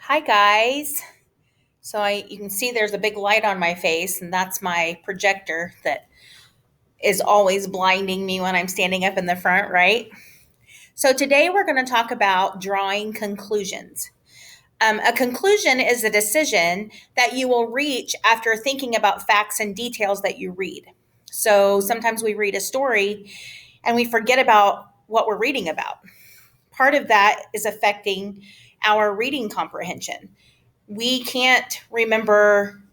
Hi guys. You can see there's a big light on my face, and that's my projector that is always blinding me when I'm standing up in the front, right? So today we're going to talk about drawing conclusions. A conclusion is a decision that you will reach after thinking about facts and details that you read. So sometimes we read a story and we forget about what we're reading about. Part of that is affecting our reading comprehension. We can't remember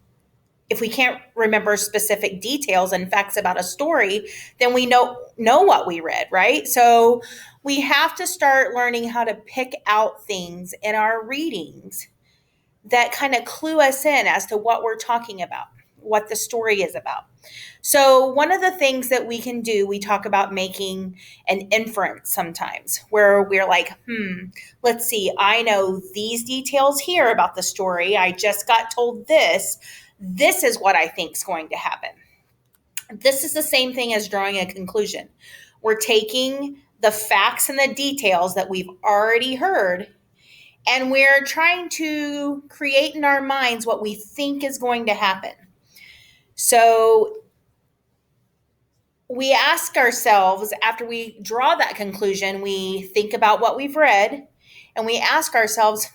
If we can't remember specific details and facts about a story, then we know what we read, right? So we have to start learning how to pick out things in our readings that kind of clue us in as to what we're talking about, what the story is about. So, one of the things that we can do, we talk about making an inference sometimes, where we're like, let's see, I know these details here about the story. I just got told this. This is what I think is going to happen. This is the same thing as drawing a conclusion. We're taking the facts and the details that we've already heard, and we're trying to create in our minds what we think is going to happen. So, we ask ourselves, after we draw that conclusion, we think about what we've read and we ask ourselves,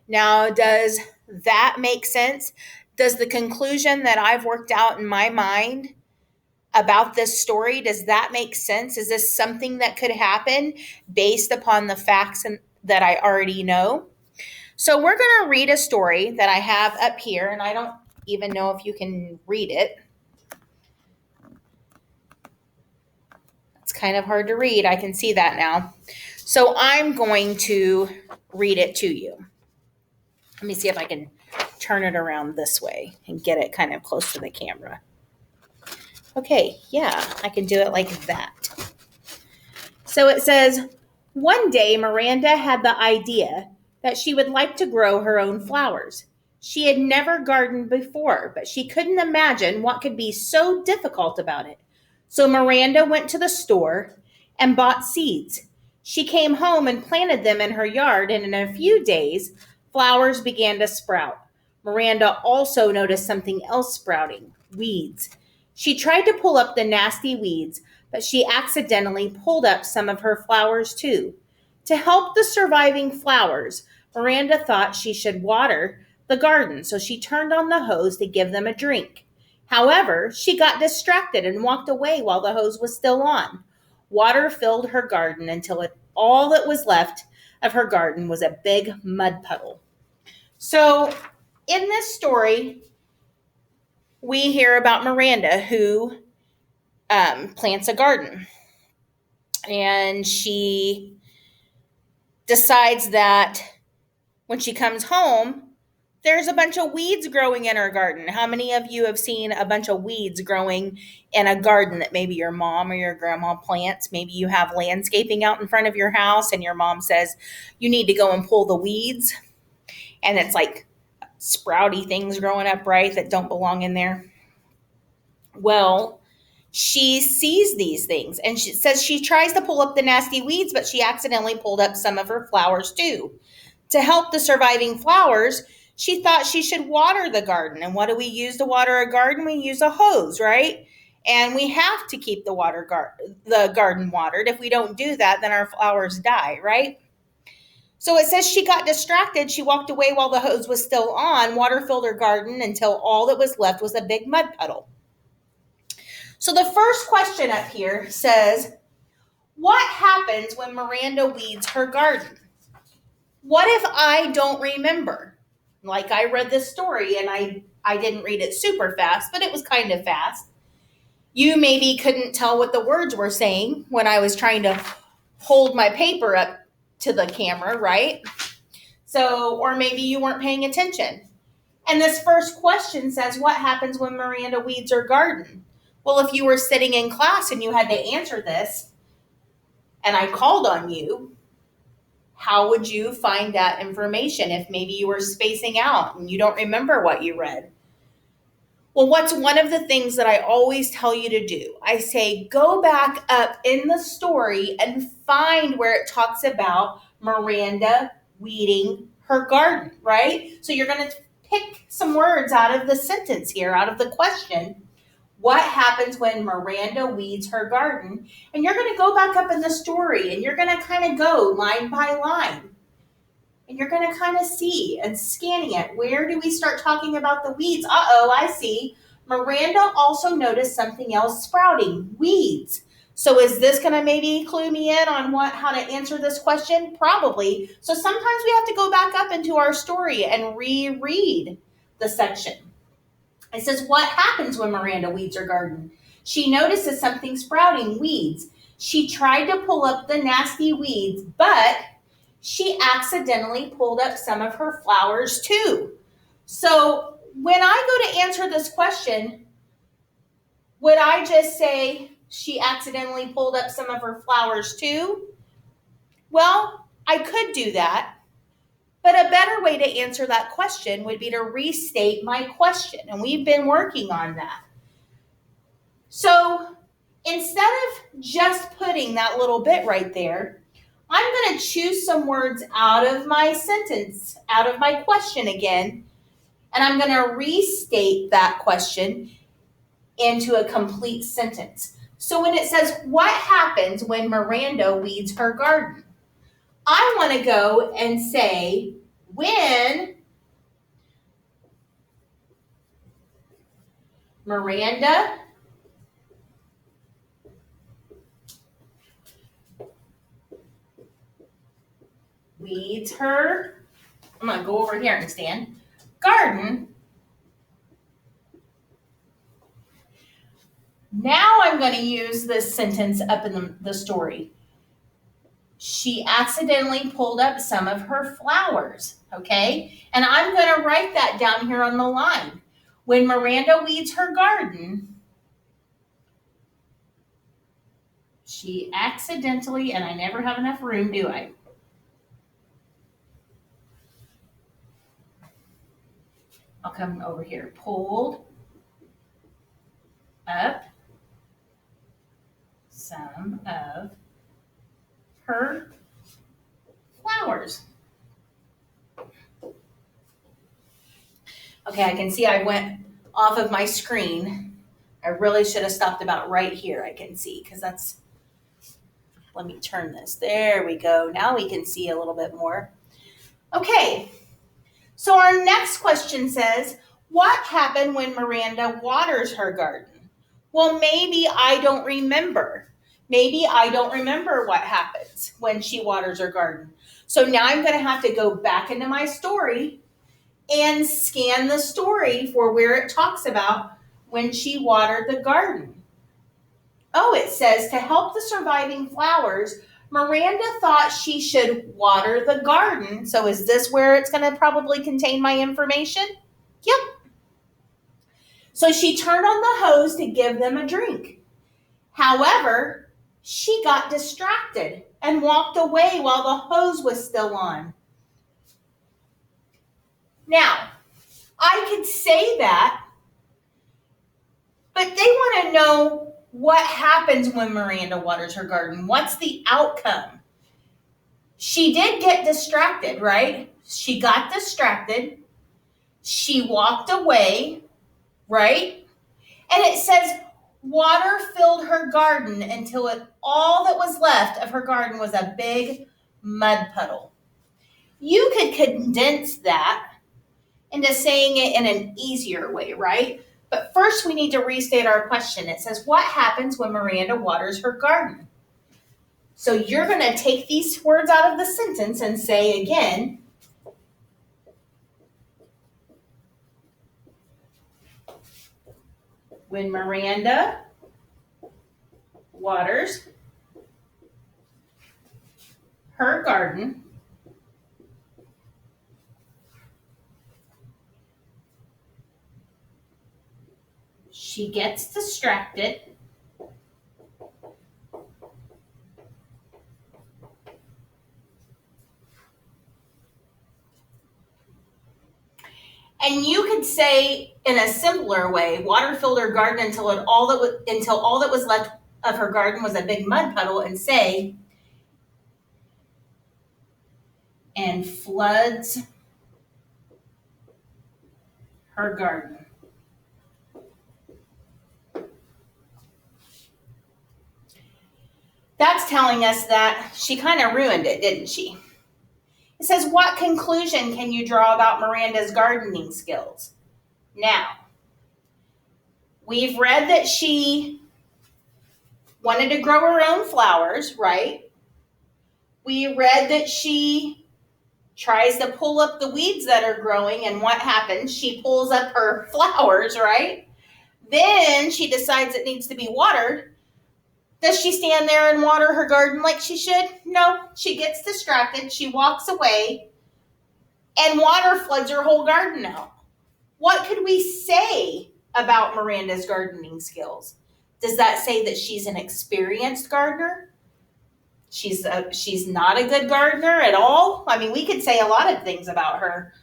now does that make sense? Does the conclusion that I've worked out in my mind about this story, does that make sense? Is this something that could happen based upon the facts that I already know? So we're going to read a story that I have up here, and I don't even know if you can read it. It's kind of hard to read. I can see that now. So I'm going to read it to you. Let me see if I can turn it around this way and get it kind of close to the camera. Okay, yeah, I can do it like that. So it says, one day Miranda had the idea that she would like to grow her own flowers. She had never gardened before, but she couldn't imagine what could be so difficult about it. So Miranda went to the store and bought seeds. She came home and planted them in her yard, and in a few days, flowers began to sprout. Miranda also noticed something else sprouting: weeds. She tried to pull up the nasty weeds, but she accidentally pulled up some of her flowers too. To help the surviving flowers, Miranda thought she should water the garden, so she turned on the hose to give them a drink. However, she got distracted and walked away while the hose was still on. Water filled her garden until all that was left of her garden was a big mud puddle. So, in this story, we hear about Miranda who plants a garden. And she decides that when she comes home, there's a bunch of weeds growing in her garden. How many of you have seen a bunch of weeds growing in a garden that maybe your mom or your grandma plants? Maybe you have landscaping out in front of your house and your mom says, you need to go and pull the weeds. And it's like sprouty things growing up, right, that don't belong in there. Well, she sees these things and she says she tries to pull up the nasty weeds, but she accidentally pulled up some of her flowers too. To help the surviving flowers, she thought she should water the garden. And what do we use to water a garden? We use a hose, right? And we have to keep the garden watered. If we don't do that, then our flowers die, right? So it says she got distracted. She walked away while the hose was still on. Water filled her garden until all that was left was a big mud puddle. So the first question up here says, what happens when Miranda weeds her garden? What if I don't remember? Like, I read this story and I didn't read it super fast, but it was kind of fast. You maybe couldn't tell what the words were saying when I was trying to hold my paper up to the camera, right? So, or maybe you weren't paying attention. And this first question says, what happens when Miranda weeds her garden? Well, if you were sitting in class and you had to answer this, and I called on you, how would you find that information if maybe you were spacing out and you don't remember what you read? Well, what's one of the things that I always tell you to do? I say, go back up in the story and find where it talks about Miranda weeding her garden, right? So you're going to pick some words out of the sentence here, out of the question. What happens when Miranda weeds her garden? And you're going to go back up in the story and you're going to kind of go line by line. And you're going to kind of see and scanning it. Where do we start talking about the weeds? Uh-oh, I see. Miranda also noticed something else sprouting, weeds. So is this going to maybe clue me in on how to answer this question? Probably. So sometimes we have to go back up into our story and reread the section. It says, what happens when Miranda weeds her garden? She notices something sprouting, weeds. She tried to pull up the nasty weeds, but she accidentally pulled up some of her flowers too. So when I go to answer this question, would I just say she accidentally pulled up some of her flowers too? Well, I could do that. But a better way to answer that question would be to restate my question. And we've been working on that. So instead of just putting that little bit right there, I'm going to choose some words out of my sentence, out of my question again, and I'm going to restate that question into a complete sentence. So when it says, what happens when Miranda weeds her garden? I want to go and say, when Miranda weeds her, I'm going to go over here and stand, garden. Now I'm going to use this sentence up in the story. She accidentally pulled up some of her flowers, okay? And I'm going to write that down here on the line. When Miranda weeds her garden, she accidentally, and I never have enough room, do I? I'll come over here. Pulled up some of her flowers. Okay, I can see I went off of my screen. I really should have stopped about right here, I can see, because that's, let me turn this. There we go. Now we can see a little bit more. Okay, so our next question says, what happened when Miranda waters her garden? Well, maybe I don't remember. Maybe I don't remember what happens when she waters her garden. So now I'm going to have to go back into my story and scan the story for where it talks about when she watered the garden. Oh, it says to help the surviving flowers, Miranda thought she should water the garden. So is this where it's going to probably contain my information? Yep. So she turned on the hose to give them a drink. However, she got distracted and walked away while the hose was still on. Now, I could say that, but they want to know what happens when Miranda waters her garden. What's the outcome? She did get distracted, right? She got distracted. She walked away, right? And it says, water filled her garden until all that was left of her garden was a big mud puddle. You could condense that into saying it in an easier way, right? But first we need to restate our question. It says, what happens when Miranda waters her garden? So you're going to take these words out of the sentence and say again, when Miranda waters her garden, she gets distracted and you could say in a simpler way, water filled her garden until all that was left of her garden was a big mud puddle, and say, and floods her garden. That's telling us that she kind of ruined it, didn't she? It says, what conclusion can you draw about Miranda's gardening skills? Now, we've read that she wanted to grow her own flowers, right? We read that she tries to pull up the weeds that are growing, and what happens? She pulls up her flowers, right? Then she decides it needs to be watered. Does she stand there and water her garden like she should? No, she gets distracted, she walks away, and water floods her whole garden out. What could we say about Miranda's gardening skills? Does that say that she's an experienced gardener? She's not a good gardener at all? I mean, we could say a lot of things about her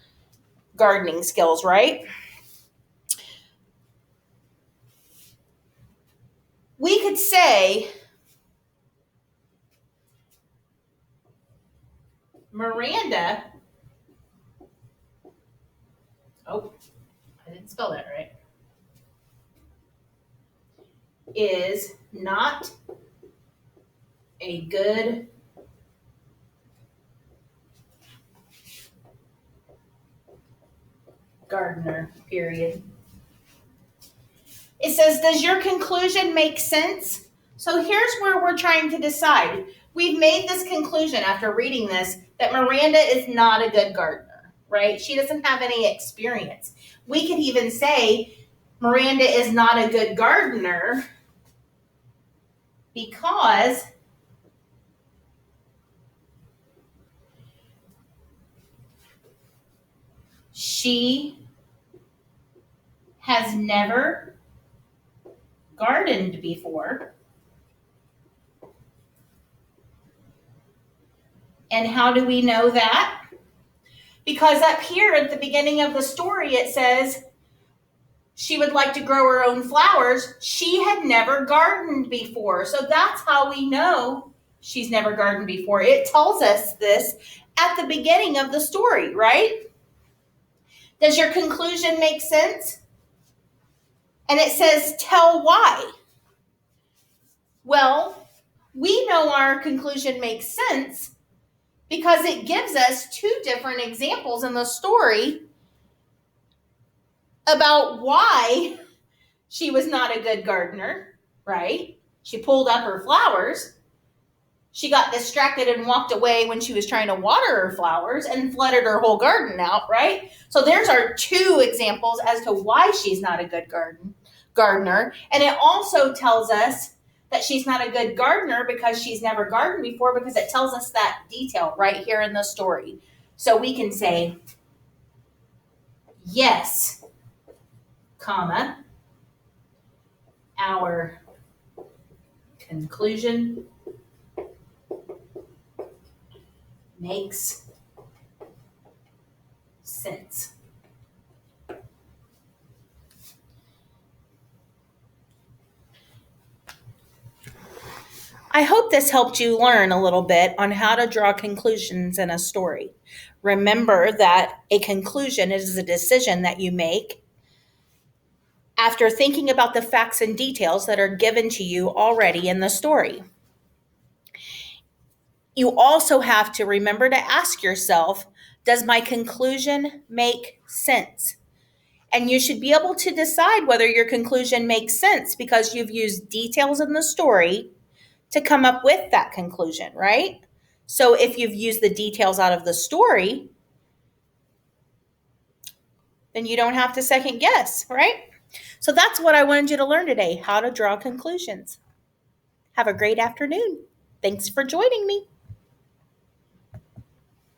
gardening skills, right? We could say Miranda, oh, I didn't spell that right, is not a good gardener, period. It says, does your conclusion make sense? So here's where we're trying to decide. We've made this conclusion after reading this that Miranda is not a good gardener, right? She doesn't have any experience. We could even say Miranda is not a good gardener because she has never gardened before. And how do we know that? Because up here at the beginning of the story, it says she would like to grow her own flowers. She had never gardened before. So that's how we know she's never gardened before. It tells us this at the beginning of the story, right? Does your conclusion make sense? And it says, tell why. Well, we know our conclusion makes sense because it gives us two different examples in the story about why she was not a good gardener, right? She pulled up her flowers. She got distracted and walked away when she was trying to water her flowers and flooded her whole garden out, right? So there's our two examples as to why she's not a good gardener. And it also tells us that she's not a good gardener because she's never gardened before, because it tells us that detail right here in the story. So we can say, yes, comma, our conclusion makes sense. I hope this helped you learn a little bit on how to draw conclusions in a story. Remember that a conclusion is a decision that you make after thinking about the facts and details that are given to you already in the story. You also have to remember to ask yourself, does my conclusion make sense? And you should be able to decide whether your conclusion makes sense because you've used details in the story to come up with that conclusion, right? So if you've used the details out of the story, then you don't have to second guess, right? So that's what I wanted you to learn today, how to draw conclusions. Have a great afternoon. Thanks for joining me.